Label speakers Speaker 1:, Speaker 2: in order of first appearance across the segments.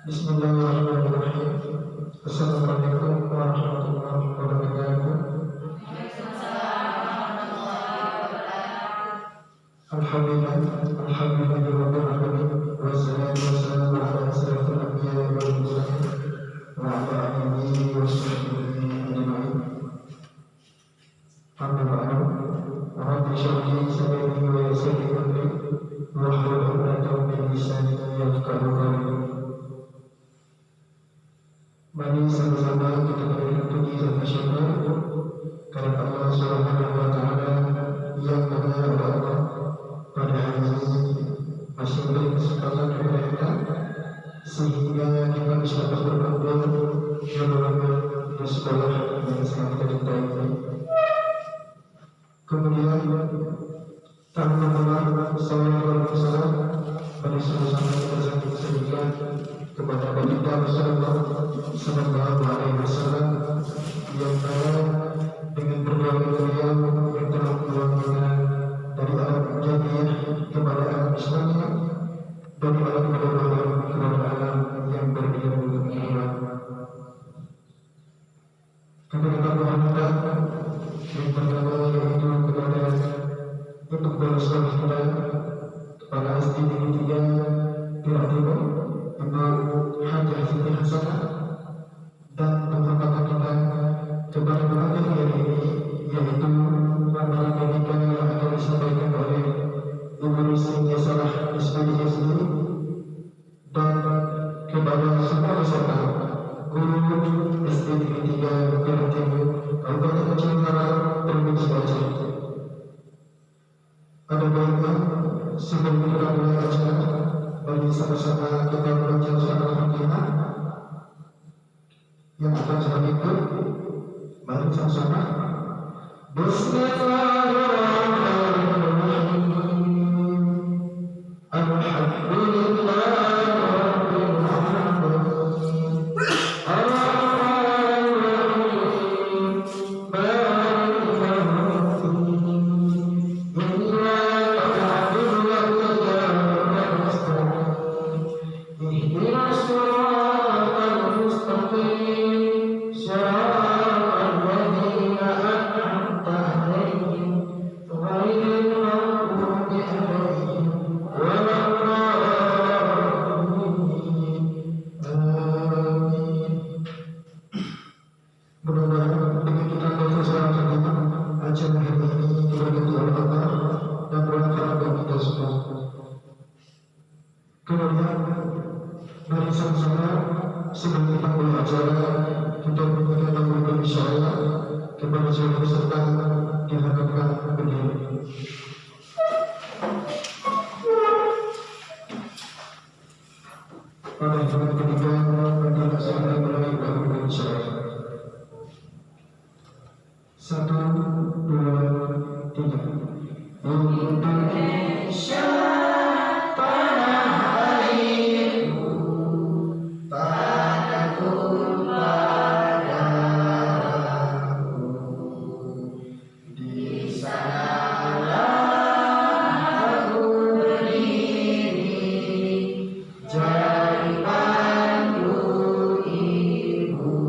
Speaker 1: Bismillahirrahmanirrahim. Assalamualaikum warahmatullahi wabarakatuh. Alhamdulillahirabbil alamin. Wassalatu wassalamu ala asyrafil anbiya'i wal mursalin wa ala alihi wa sahbihi ajma'in. Amma ba'du. Rabbi shrah li sadri wa yassir li amri wahlul 'uqdatam min lisani yafqahu qawli. Mari sama-sama kita berikan puji dan syukur kepada Allah Subhanahu wa taala yang mana Allah pada hari ini masih memberi kesempatan kepada kita sehingga kita bisa berkumpul di sekolah yang sangat kita cintai ini. Kemudian tanpa salam pada sama-sama kita sampaikan kepada baginda Rasulullah sallallahu alaihi wasallam yang mana dengan berdoa beliau yang telah meluangkan dari alam jadiah kepada alam Islamiyah, dari alam keluarga kepada alam yang berdiam untuk akhirat. Kepada Muhammad yang pertama yaitu kepada untuk bersalah kita kepada asli tiga Timur Ibu Hajah Siti Hasanah dan penghormatan kita kepada pengajar hari ini yaitu ramalan medika yang akan disampaikan oleh Ibu Rizky Salah Ismail sendiri dan kepada semua peserta guru SD 3 Jawa Timur Kabupaten Aceh Utara Provinsi Aceh. Ada baiknya sebelum kita mulai acara, mari sama-sama kita membaca surat Al-Fatihah yang akan saya ikut. Mari sama-sama. Bismillahirrahmanirrahim. Alhamdulillahirabbil alamin. Ar-Rahmanir-Rahim. Maliki yaumiddin. Iyyaka na'budu wa iyyaka nasta'in. Ihdinas siratal mustaqim. Siratal ladzina an'amta 'alaihim ghairil maghdubi 'alaihim waladdallin. Amin. Mudah-mudahan dengan kita bersorak dengan acara hari ini diberkati oleh Allah dan bermanfaat bagi kita semua. Kemudian mari sama-sama sebelum kita mulai acara kita menyanyikan lagu insyaallah kepada seluruh peserta diharapkan berdiri. Pada zaman ketiga adalah sebenarnya mulai lagu insyaallah. 1, 2, 3. Indonesia tanah airku, padaku padaku, di sanalah aku berdiri, jadi pandu ibu.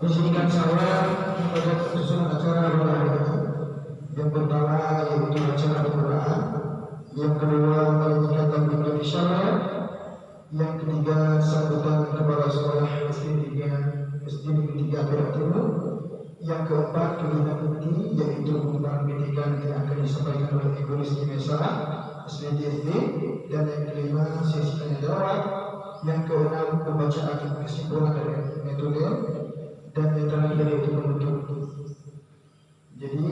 Speaker 1: Izinkan saya pada susunan acara hari ini. Yang pertama yaitu acara doa, yang kedua kegiatan Indonesia, yang ketiga sambutan kepala sekolah SD Negeri 3 Perak Timur, yang keempat kegiatan inti yaitu pembukaan pendidikan yang akan disampaikan oleh Ibu Rizky Mesara SDTSD, dan yang kelima sesi tanya jawab, yang keenam pembacaan kesimpulan dari metode, dan yang terakhir yaitu penutup. Jadi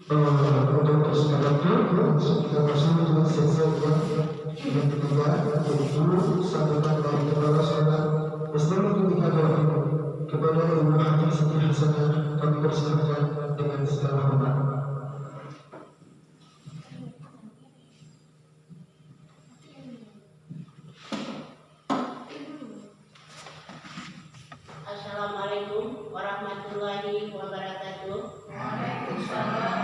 Speaker 1: untuk sekarang kita masuk dengan sesi yang ketiga yaitu sambutan dari kepala sekolah SD Negeri 3 Perak Timur. Kepada Ibu Hati Siti Hasanah kami persilakan dengan segala hormat.
Speaker 2: Assalamualaikum warahmatullahi wabarakatuh.
Speaker 3: Waalaikumsalam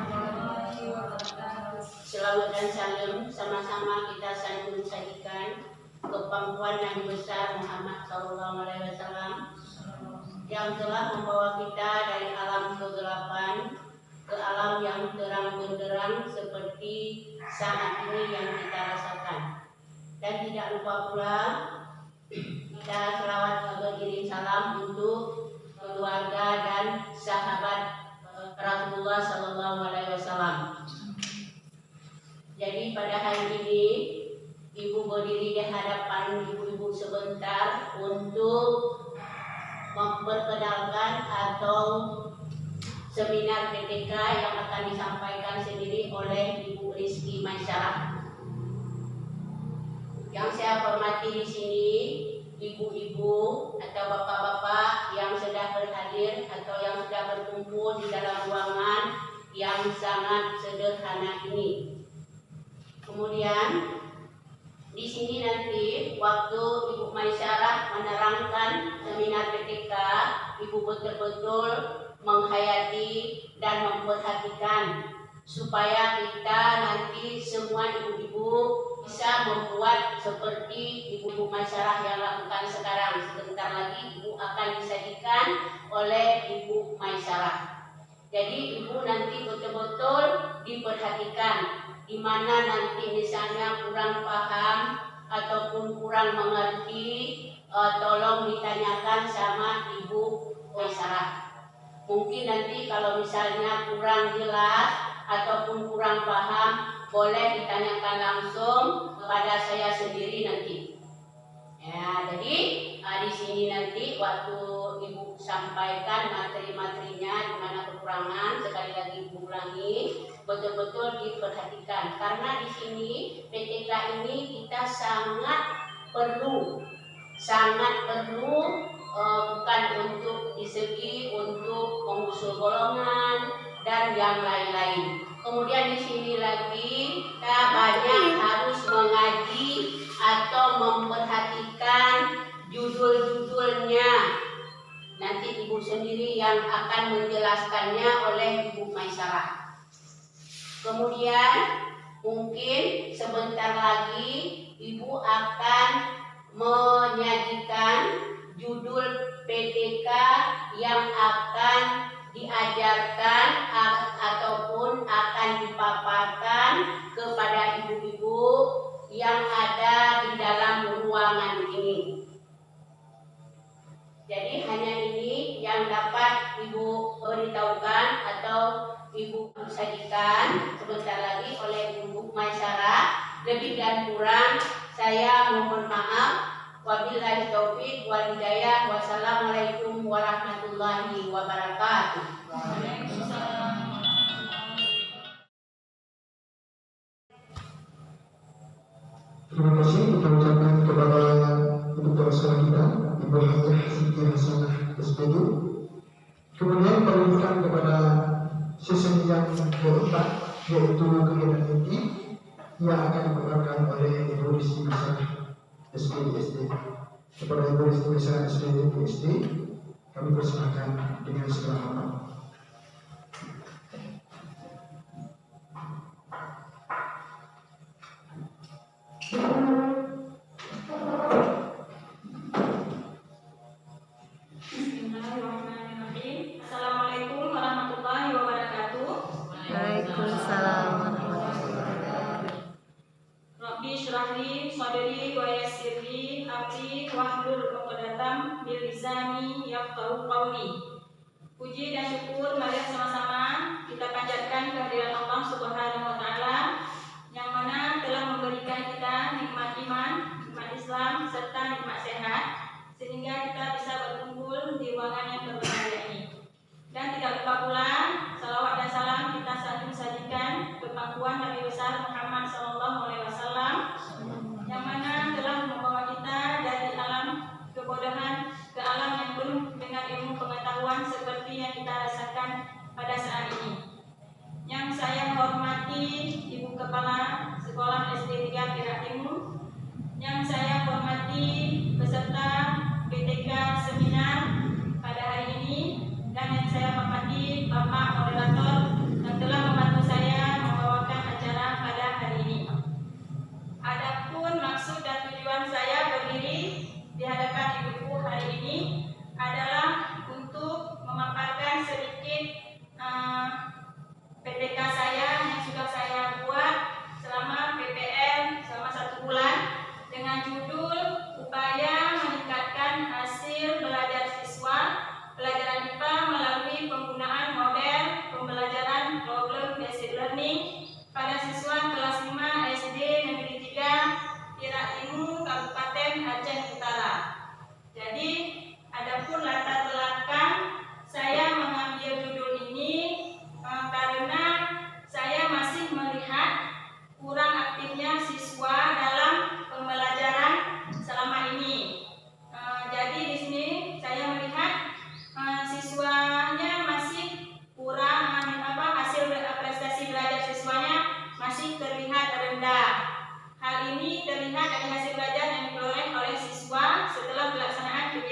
Speaker 3: warahmatullahi wabarakatuh.
Speaker 2: Selawat dan salam sama-sama kita santun sajikan kepangkuan Nabi besar Muhammad SAW yang telah membawa kita dari alam kegelapan ke alam yang terang benderang seperti saat ini yang kita rasakan. Dan tidak lupa pula kita selawat beriring salam untuk keluarga dan sahabat Rasulullah SAW. Jadi pada hari ini Ibu berdiri di hadapan ibu-ibu sebentar untuk memperkenalkan atau seminar PTK yang akan disampaikan sendiri oleh Ibu Rizky Maisarah. Yang saya hormati di sini ibu-ibu atau bapak-bapak yang sudah berhadir atau yang sudah berkumpul di dalam ruangan yang sangat sederhana ini. Kemudian di sini nanti waktu Ibu Maisarah menerangkan seminar PTK, Ibu betul-betul menghayati dan memperhatikan supaya kita nanti semua ibu-ibu bisa membuat seperti Ibu Maisarah yang lakukan sekarang. Sebentar lagi Ibu akan disajikan oleh Ibu Maisarah. Jadi Ibu nanti betul-betul diperhatikan di mana nanti misalnya kurang paham ataupun kurang mengerti, tolong ditanyakan sama Ibu Maisarah. Mungkin nanti kalau misalnya kurang jelas ataupun kurang paham, boleh ditanyakan langsung kepada saya sendiri nanti. Ya, jadi di sini nanti waktu Ibu sampaikan materi-materinya di mana kekurangan, sekali lagi Ibu ulangi, betul-betul diperhatikan karena di sini PTK ini kita sangat perlu bukan untuk di segi untuk mengusul golongan dan yang lain-lain. Kemudian di sini lagi kita banyak harus mengaji atau memperhatikan judul-judulnya. Nanti Ibu sendiri yang akan menjelaskannya oleh Ibu Maisarah. Kemudian mungkin sebentar lagi Ibu akan menyajikan judul PTK yang akan diajarkan ataupun akan dipaparkan kepada ibu-ibu yang ada di dalam ruangan ini. Jadi hanya ini yang dapat Ibu beritahukan atau Ibu sajikan sebentar lagi oleh Ibu Maisarah. Lebih dan kurang saya mohon maaf. Wabillahi taufiq wal hidayah. Wassalamualaikum warahmatullahi wabarakatuh.
Speaker 3: Waalaikumsalam.
Speaker 1: Terima kasih kita ucapkan kepada Ibu Kepala Sekolah kita, Ibu Hajah Siti Hasanah SPD. Kemudian kita kepada sesi yang keempat, yaitu kegiatan inti yang akan dibawakan oleh Ibu Rizky Maisarah. SD di SD. Kepada Ibu Indonesia SD di SD, kami persilakan dengan segala hormat.
Speaker 3: Bismillahirrahmanirrahim. Assalamualaikum warahmatullahi wabarakatuh.
Speaker 4: Waalaikumsalam warahmatullahi wabarakatuh.
Speaker 3: Rabbi syrah li sadri wa yassir li amri wahlul 'uqdatam min lisani yafqahu qawli. Puji dan syukur mari sama-sama kita panjatkan kehadiran Allah Subhanahu wa taala yang mana telah memberikan kita nikmat iman, nikmat Islam serta nikmat sehat sehingga kita bisa berkumpul di ruangan yang berbahagia ini. Dan tidak lupa pula salawat dan salam kita sajikan ke pangkuan Nabi besar Muhammad SAW yang mana telah membawa kita dari alam kebodohan ke alam yang penuh dengan ilmu pengetahuan seperti yang kita rasakan pada saat ini. Yang saya hormati Ibu Kepala Sekolah SD 3 Perak Timur, yang saya hormati peserta PTK seminar pada hari ini, dan yang saya hormati Bapak Moderator yang telah membantu saya membawakan acara pada hari ini. Adapun maksud dan tujuan saya berdiri di hadapan ibu-ibu hari ini adalah untuk memaparkan sedikit PTK saya yang sudah saya buat selama PPL selama 1 bulan dengan judul Upaya Meningkatkan Hasil Belajar Siswa Pelajaran IPA melalui penggunaan model pembelajaran Problem Based Learning pada siswa kelas 5 SD Negeri 3 Perak Timur Kabupaten Aceh Utara. Jadi, adapun latar belakang saya mengambil judul ini karena saya masih melihat kurang aktifnya siswa dalam pembelajaran selama ini. Jadi di sini saya melihat siswanya masih kurang hasil prestasi belajar siswanya masih terlihat rendah. Hal ini terlihat dari hasil belajar yang diperoleh oleh siswa setelah pelaksanaan kegiatan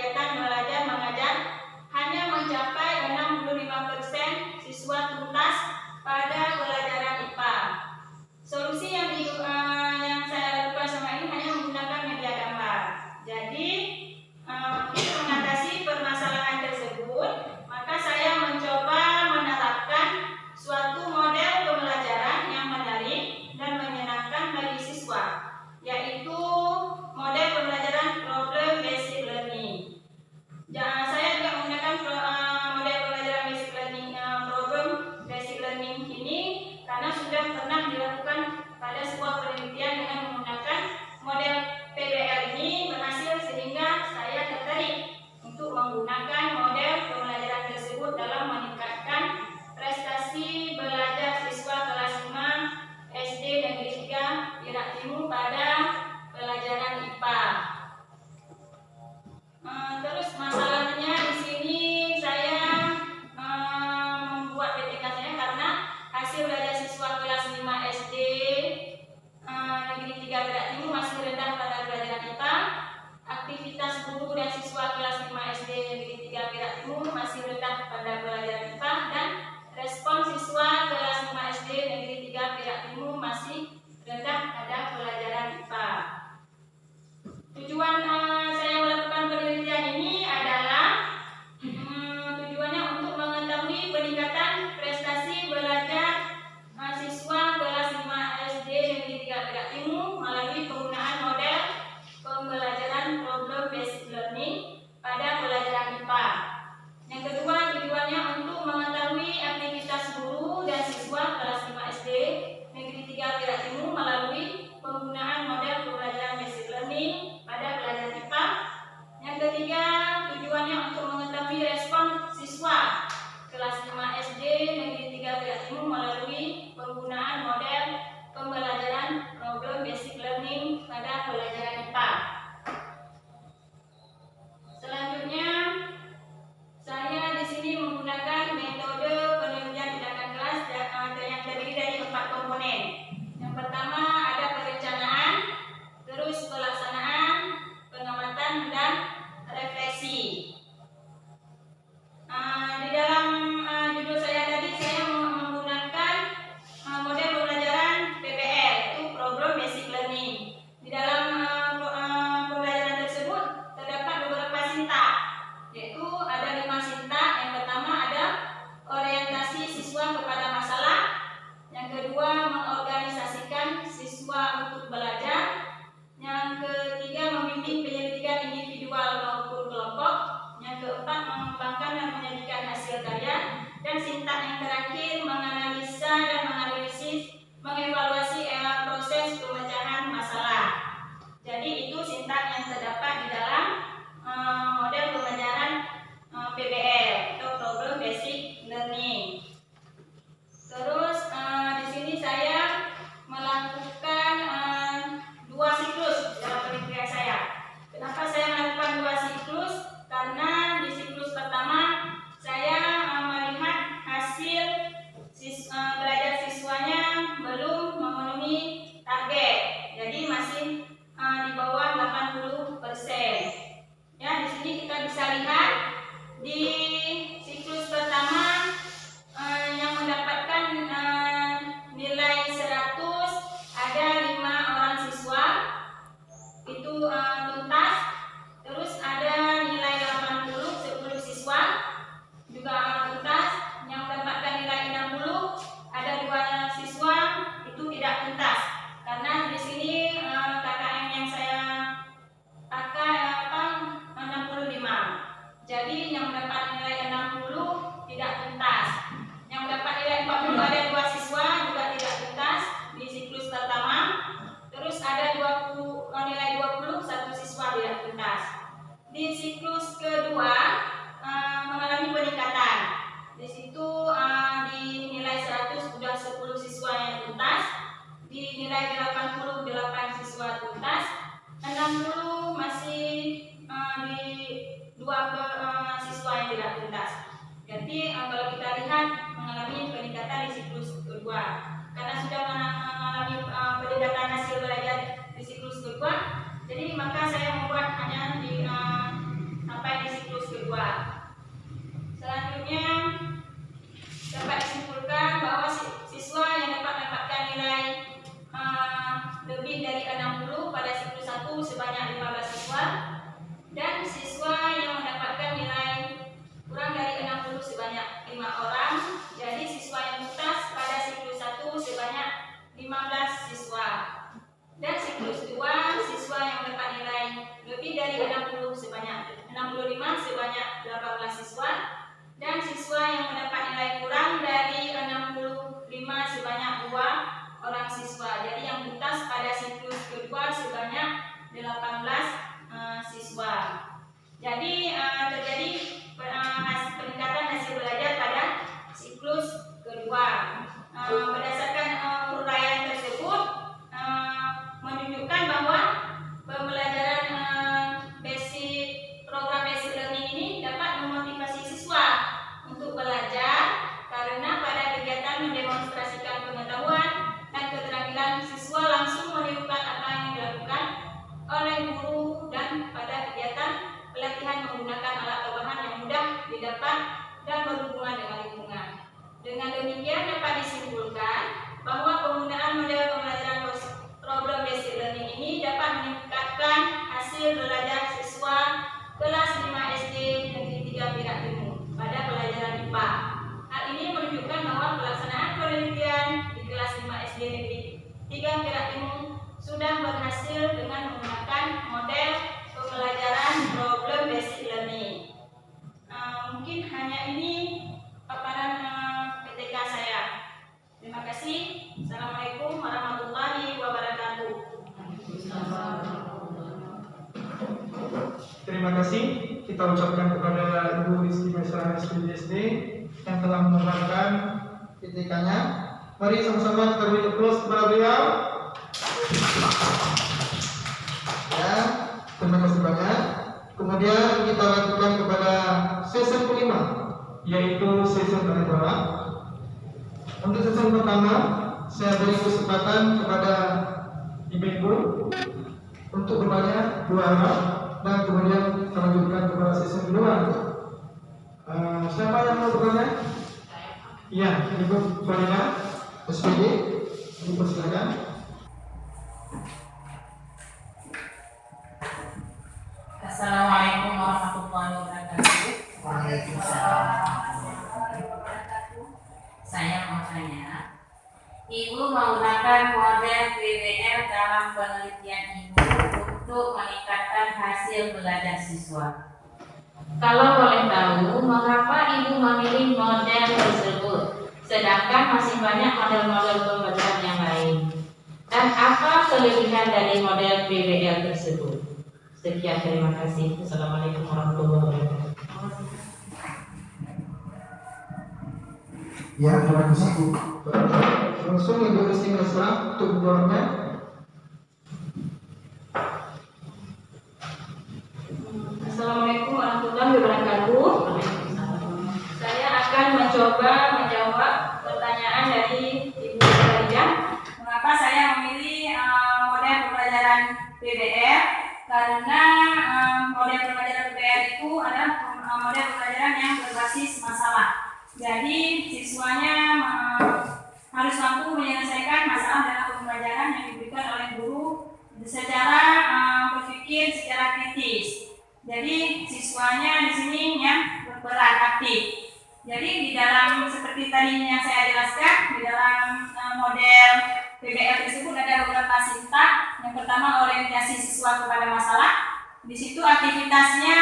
Speaker 3: di siklus kedua mengalami peningkatan. Di situ di nilai 100 sudah 10 siswa yang tuntas, di nilai 88 siswa tuntas, 60 masih di 2 siswa yang tidak tuntas. Jadi kalau kita lihat mengalami peningkatan di siklus kedua, karena sudah mengalami peningkatan hasil belajar di siklus kedua, jadi maka saya membuat hanya sampai di siklus kedua. Selanjutnya dapat disimpulkan bahwa siswa yang dapat mendapatkan nilai lebih dari 60 pada siklus 1 sebanyak 15 siswa, dan siswa yang mendapatkan nilai kurang dari 60 sebanyak 5 orang. Jadi siswa yang tuntas pada siklus 1 sebanyak 15 siswa, dan siklus 2 siswa yang mendapat nilai lebih dari 60 sebanyak 65 sebanyak 18 siswa, dan siswa yang mendapat nilai kurang dari 65 sebanyak 2 orang siswa. Jadi yang tuntas pada siklus kedua sebanyak 18 siswa. Jadi terjadi peningkatan hasil belajar pada siklus kedua. Berdasarkan uraian tersebut menunjukkan bahwa pembelajaran program basic learning ini dapat memotivasi siswa untuk belajar, karena pada kegiatan mendemonstrasikan pengetahuan dan keterampilan, siswa langsung menirukan apa yang dilakukan oleh guru, dan pada kegiatan pelatihan menggunakan alat atau bahan yang mudah didapat dan berhubungan dengan lingkungan. Dengan demikian dapat disimpulkan bahwa penggunaan model pembelajaran program basic learning ini dapat meningkatkan hasil belajar siswa kelas 5 SD Negeri 3 Perak Timur pada pelajaran IPA. Hal ini menunjukkan bahwa pelaksanaan penelitian di kelas 5 SD Negeri 3 Perak Timur sudah berhasil dengan menggunakan model pembelajaran problem basic learning. Mungkin hanya ini paparan PTK saya. Terima kasih. Assalamualaikum warahmatullahi wabarakatuh.
Speaker 1: Terima kasih kita ucapkan kepada Ibu Rizky Maisarah SPDSD yang telah menerangkan PTK-nya. Mari sama-sama kita beri aplaus kepada beliau. Ya, terima kasih banyak. Kemudian kita lanjutkan kepada sesi kelima, yaitu sesi tanya jawab. Untuk sesi pertama, saya beri kesempatan kepada ibu-ibu untuk bertanya 2 arah, dan kemudian kita lanjutkan kepada sesi kedua. Siapa yang mau bertanya? Iya, Ibu Farina SPD, Ibu silakan.
Speaker 5: Assalamualaikum warahmatullahi wabarakatuh. Waalaikumsalam. Saya mau tanya, Ibu menggunakan model PBL dalam penelitian Ibu untuk meningkatkan hasil belajar siswa. Kalau boleh tahu, mengapa Ibu memilih model tersebut, sedangkan masih banyak model-model pembelajaran yang lain? Dan apa kelebihan dari model PBL tersebut? Sekian, terima kasih. Assalamualaikum warahmatullahi wabarakatuh.
Speaker 1: Ya, terima kasih Bu. Langsung Ibu Rizky Maisarah untuk menjawabnya.
Speaker 3: Assalamualaikum warahmatullahi wabarakatuh. Saya akan mencoba menjawab pertanyaan dari Ibu Farina.
Speaker 5: Mengapa saya memilih model pembelajaran PBL? Karena model pembelajaran PBL itu adalah model pembelajaran yang berbasis masalah. Jadi siswanya harus mampu menyelesaikan masalah dalam pembelajaran yang diberikan oleh guru secara berpikir secara kritis. Jadi siswanya di sini yang berperan aktif. Jadi di dalam seperti tadi yang saya jelaskan, di dalam model PBL tersebut ada beberapa sintak. Yang pertama, orientasi siswa kepada masalah. Di situ aktivitasnya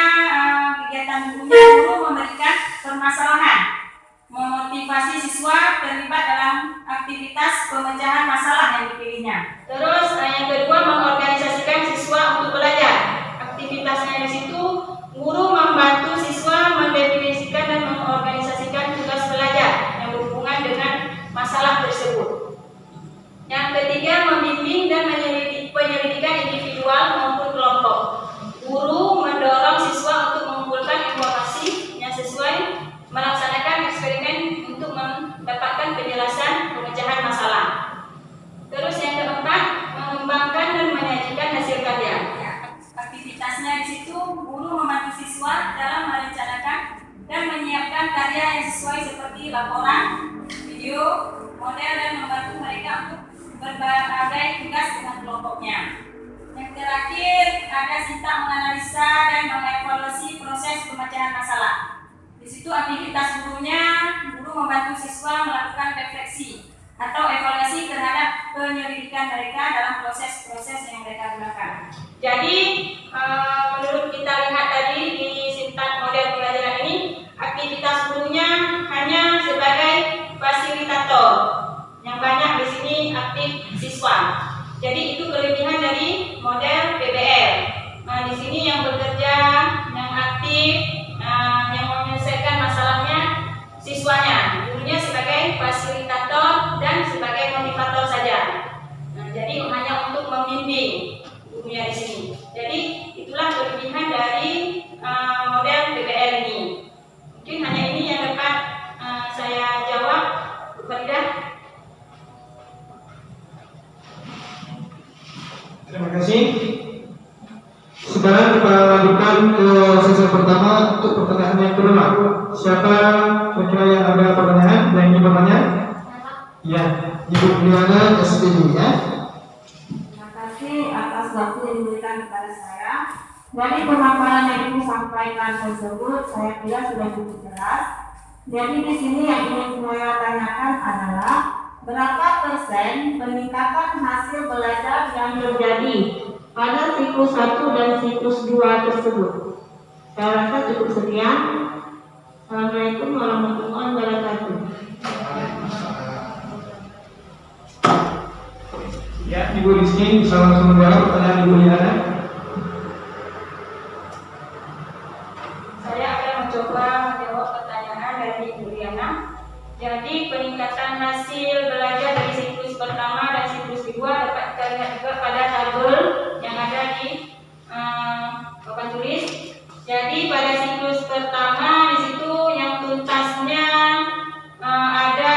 Speaker 5: kegiatan guru memberikan permasalahan, memotivasi siswa terlibat dalam aktivitas pemecahan masalah yang dipilihnya.
Speaker 3: Terus yang kedua, mengorganisasikan siswa untuk belajar. Aktivitasnya di situ
Speaker 5: guru membantu siswa dalam merencanakan dan menyiapkan karya yang sesuai seperti laporan, video, model, dan membantu mereka untuk berbagai tugas dengan kelompoknya. Yang terakhir, ada Sinta menganalisa dan mengevaluasi proses pemecahan masalah. Di situ aktivitas gurunya, guru membantu siswa melakukan refleksi atau evaluasi terhadap penyelidikan mereka dalam proses-proses yang mereka gunakan. Jadi, menurut kita lihat tadi di Sinta model pembelajaran ini, aktivitas gurunya hanya sebagai fasilitator. Yang banyak di sini aktif siswa. Jadi itu kelebihan dari model PBL. Di sini yang bekerja, yang aktif, yang menyelesaikan masalahnya siswanya. Gurunya sebagai fasilitator dan sebagai motivator saja. Jadi hanya untuk membimbing gurunya di sini. Jadi itulah kelebihan dari model PBL ini. Mungkin hanya ini yang dapat saya jawab, Bu Faridah.
Speaker 1: Terima kasih. Sekarang kita lanjutkan ke sesi pertama untuk pertanyaan yang kedua. Siapa kira-kira yang ada pertanyaan dan ingin bertanya? Ya, Ibu Juliana SPD ya.
Speaker 6: Terima kasih atas waktu yang diberikan kepada saya. Dari pemaparan yang Ibu sampaikan tersebut, saya kira sudah cukup jelas. Jadi di sini yang ingin saya tanyakan adalah berapa persen peningkatan hasil belajar yang terjadi pada siklus 1 dan siklus 2 tersebut? Saya rasa cukup sekian. Assalamualaikum warahmatullahi wabarakatuh.
Speaker 1: Ya, Ibu Rizky bisa langsung menjawab pertanyaan Ibu Liana.
Speaker 3: Saya akan mencoba menjawab pertanyaan dari Ibu Liana. Jadi peningkatan hasil belajar dari siklus pertama dan siklus kedua dapat kita lihat juga pada tabel yang ada di papan tulis. Jadi pada siklus pertama di situ yang tuntasnya ada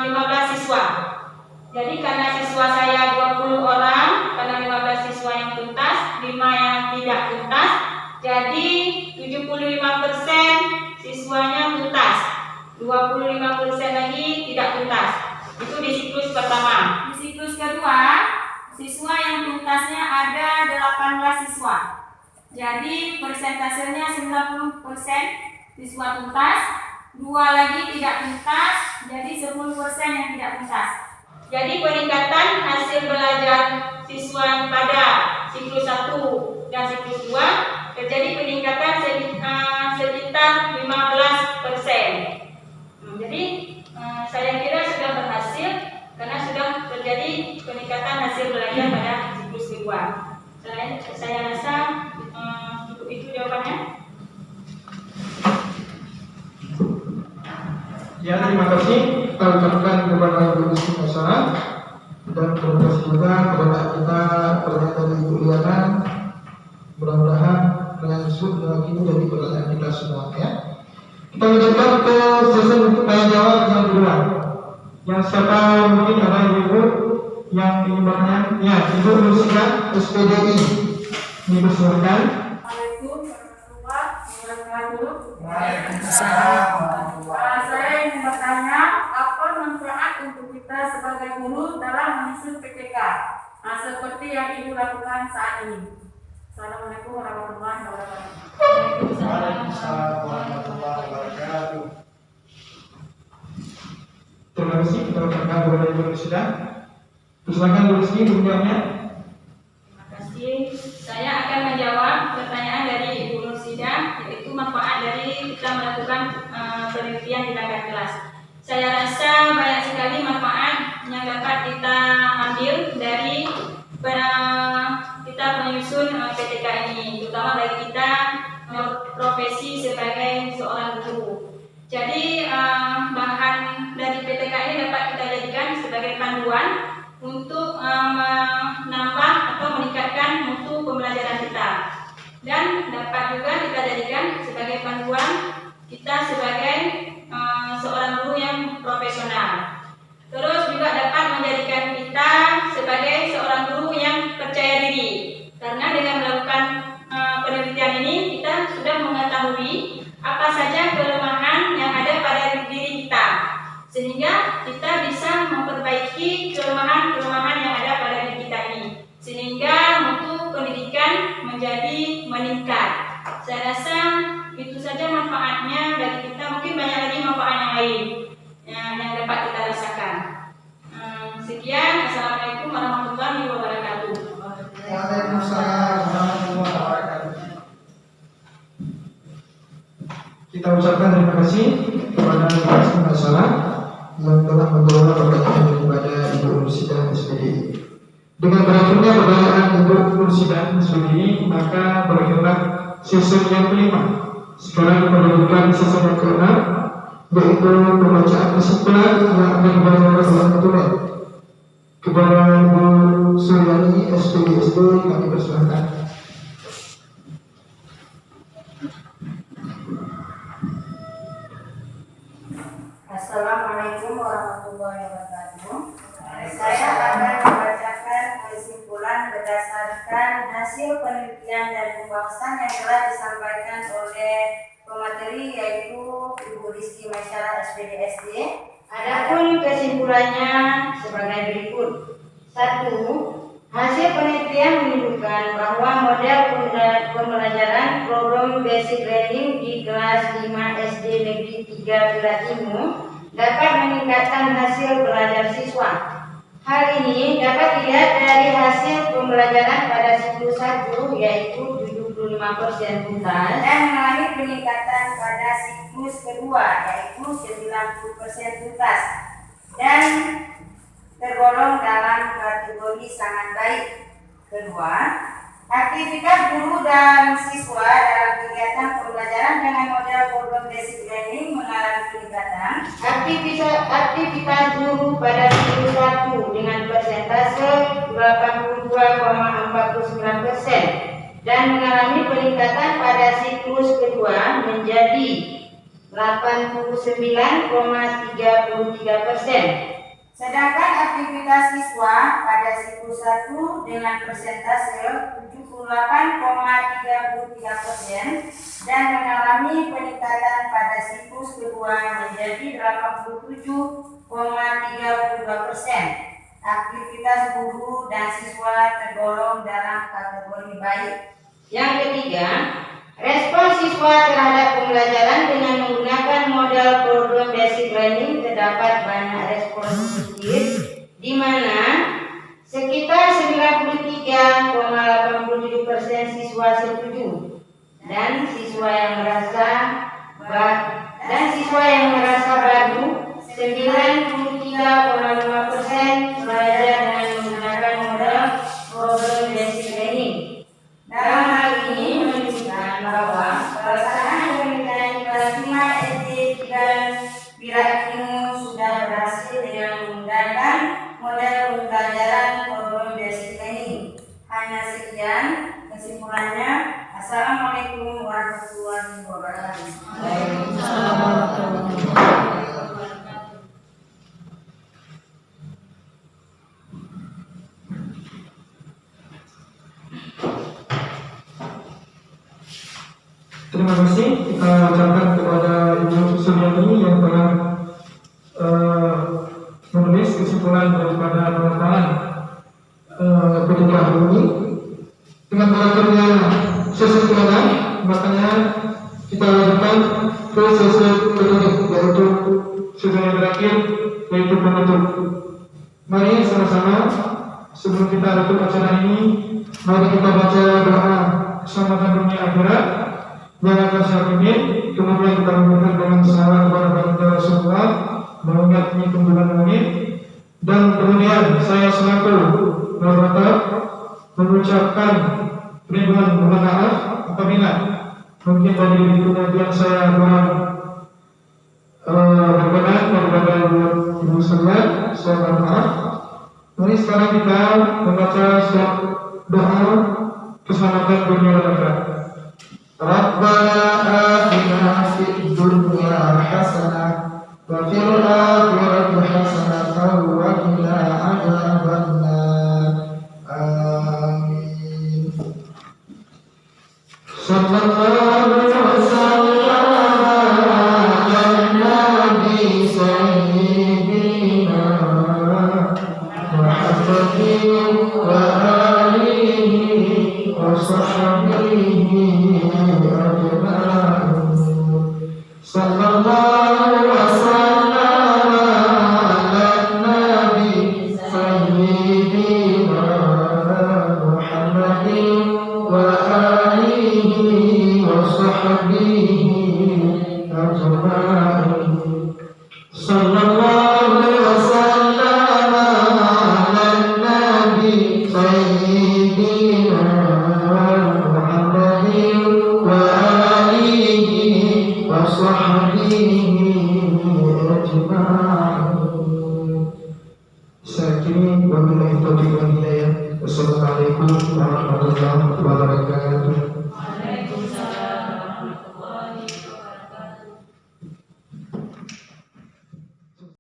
Speaker 3: 15 siswa. Jadi karena siswa saya 20 orang, karena 15 siswa yang tuntas, 5 yang tidak tuntas, jadi 75% siswanya tuntas, 25% lagi tidak tuntas. Itu di siklus pertama.
Speaker 5: Di siklus kedua, siswa yang tuntasnya ada 18 siswa. Jadi persentasenya 90% siswa tuntas, 2 lagi tidak tuntas, jadi 10% yang tidak tuntas.
Speaker 3: Jadi peningkatan hasil belajar siswa pada siklus 1 dan siklus 2 terjadi peningkatan sekitar 15%. Jadi saya kira sudah berhasil karena sudah terjadi peningkatan hasil belajar pada siklus kedua. Saya rasa cukup itu jawabannya.
Speaker 1: Ya, terima kasih. Kita ucapkan kepada Ibu Rizky Masyarakat dan terima kasih juga kepada kita pertanyaan dari Ibu Liana. Mudah-mudahan dengan sud mewakili dari pertanyaan kita semua ya. Kita lanjutkan ke sesi untuk tanya jawab yang kedua. Yang siapa mungkin ada ibu yang ingin bertanya? Ya, Ibu Lucia SPDI. Ibu silakan.
Speaker 6: Assalamualaikum warahmatullahi wabarakatuh.
Speaker 4: Waalaikumsalam.
Speaker 6: Saya ingin bertanya, apa manfaat untuk kita sebagai guru dalam menyusun PTK? Seperti yang Ibu lakukan saat ini. Assalamualaikum warahmatullahi wabarakatuh.
Speaker 1: Waalaikumsalam warahmatullahi wabarakatuh. Terima kasih. Kita ucapkan kepada Ibu Lucia. Silakan Bu Rizky menjawabnya.
Speaker 3: Terima kasih. Saya akan menjawab pertanyaan dari Ibu Nursida, yaitu manfaat dari kita melakukan penelitian di langkah kelas. Saya rasa banyak sekali manfaat yang dapat kita ambil dari kita menyusun PTK ini, terutama bagi kita profesi sebagai seorang guru. Jadi bahan dari PTK ini dapat kita jadikan sebagai panduan untuk menambah atau meningkatkan mutu pembelajaran kita, dan dapat juga kita jadikan sebagai panduan kita sebagai seorang guru yang profesional. Terus juga dapat menjadikan kita sebagai seorang guru yang percaya diri, karena dengan melakukan ini kita sudah mengetahui apa saja kelemahan yang ada pada diri kita, sehingga kita bisa memperbaiki kelemahan-kelemahan yang ada pada diri kita ini, sehingga mutu pendidikan menjadi meningkat. Saya rasa itu saja manfaatnya bagi kita. Mungkin banyak lagi manfaat yang lain yang dapat kita rasakan. Sekian, assalamualaikum warahmatullahi wabarakatuh.
Speaker 1: Waalaikumsalam warahmatullahi wabarakatuh. Kita ucapkan terima kasih kepada Bapak Masalah yang telah membawa pertanyaan kepada Ibu Nursidah SPDI. Dengan berakhirnya pertanyaan Ibu Nursidah SPDI, maka berakhirlah season yang kelima. Sekarang kita lanjutkan season yang keenam, yaitu pembacaan kesimpulan yang akan dibacakan oleh ketua. Kepada Ibu Suryani SPDSD kami persilahkan.
Speaker 6: Assalamualaikum warahmatullahi wabarakatuh. Saya akan membacakan kesimpulan berdasarkan hasil penelitian dan pembahasan yang telah disampaikan oleh pemateri, yaitu Ibu Rizky Maisyarah SPDSD. Adapun kesimpulannya sebagai berikut. 1. Hasil penelitian menunjukkan bahwa model pembelajaran program basic learning di kelas 5 SD Negeri 3 Pilatimu dapat meningkatkan hasil belajar siswa. Hal ini dapat dilihat dari hasil pembelajaran pada siklus 1, yaitu 75% tuntas, dan mengalami peningkatan pada siklus kedua, yaitu 90% tuntas, dan tergolong dalam kategori sangat baik. Kedua, aktivitas guru dan siswa dalam kegiatan pembelajaran dengan model program basic learning mengalami peningkatan. Aktivitas guru pada siklus 1 dengan persentase 82,49% dan mengalami peningkatan pada siklus kedua menjadi 89,33%. Sedangkan aktivitas siswa pada siklus 1 dengan persentase 78,33% dan mengalami peningkatan pada siklus kedua menjadi 87,32%. Aktivitas guru dan siswa tergolong dalam kategori baik. Yang ketiga, respon siswa terhadap pembelajaran dengan menggunakan model program basic learning terdapat banyak respon positif, di mana sekitar 93,87% siswa setuju dan siswa yang merasa baru 93,5% belajar dengan menggunakan model program basic learning. Dalam hal ini menunjukkan bahwa pelaksanaan pendidikan di kelas 5 SD 3 Pilatimu sudah berhasil dengan menggunakan model pembelajaran program basic learning. Hanya sekian kesimpulannya. Assalamualaikum warahmatullahi wabarakatuh.
Speaker 4: Waalaikumsalam warahmatullahi wabarakatuh.
Speaker 1: Terima kasih kita ucapkan kepada Ibu Suryani yang telah menulis kesimpulan daripada pemaparan ketika hari ini. Dengan berakhirnya sesi kelima, makanya kita lanjutkan ke sesi ketiga, yaitu sesi yang terakhir, yaitu penutup. Mari sama-sama sebelum kita tutup acara ini, mari kita baca doa keselamatan dunia akhirat yang akan saya pimpin. Kemudian kita memberikan dengan salawat kepada baginda Rasulullah, mengingat ini kunjungan langit, dan kemudian saya selaku moderator mengucapkan ribuan mohon maaf apabila mungkin dari kemudian saya kurang berkenan kepada ibu sekalian, saya mohon maaf. Mari sekarang kita membaca doa keselamatan dunia dan akhirat. Rabbana atina fid dunya hasanah wa fil akhirati hasanah wa qina adzabannar. Amin. Sallallahu wasallam ala nabi sayyidina Muhammadin wa alihi wa sahbihi